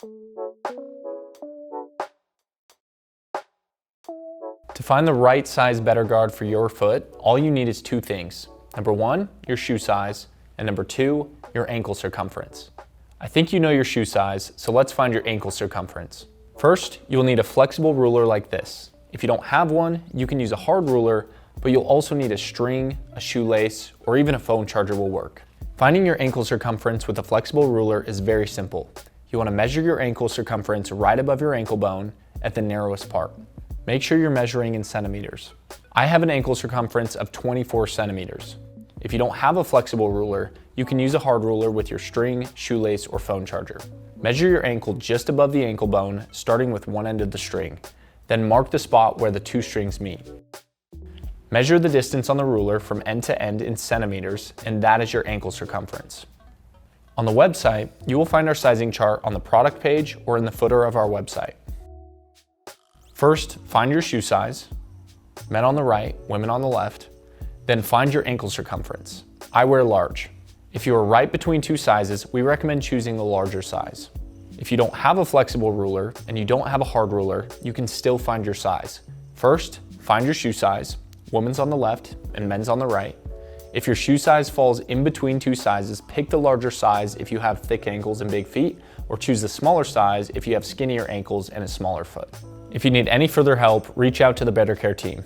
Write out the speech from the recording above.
To find the right size BetterGuard for your foot, all you need is two things. Number one, your shoe size, and number two, your ankle circumference. I think you know your shoe size, so let's find your ankle circumference. First, you'll need a flexible ruler like this. If you don't have one, you can use a hard ruler, but you'll also need a string, a shoelace, or even a phone charger will work. Finding your ankle circumference with a flexible ruler is very simple. You want to measure your ankle circumference right above your ankle bone at the narrowest part. Make sure you're measuring in centimeters. I have an ankle circumference of 24 centimeters. If you don't have a flexible ruler, you can use a hard ruler with your string, shoelace, or phone charger. Measure your ankle just above the ankle bone, starting with one end of the string. Then mark the spot where the two strings meet. Measure the distance on the ruler from end to end in centimeters, and that is your ankle circumference. On the website, you will find our sizing chart on the product page or in the footer of our website. First, find your shoe size, men on the right, women on the left, then find your ankle circumference. I wear large. If you are right between two sizes, we recommend choosing the larger size. If you don't have a flexible ruler and you don't have a hard ruler, you can still find your size. First, find your shoe size, women's on the left and men's on the right. If your shoe size falls in between two sizes, pick the larger size if you have thick ankles and big feet, or choose the smaller size if you have skinnier ankles and a smaller foot. If you need any further help, reach out to the BetterCare team.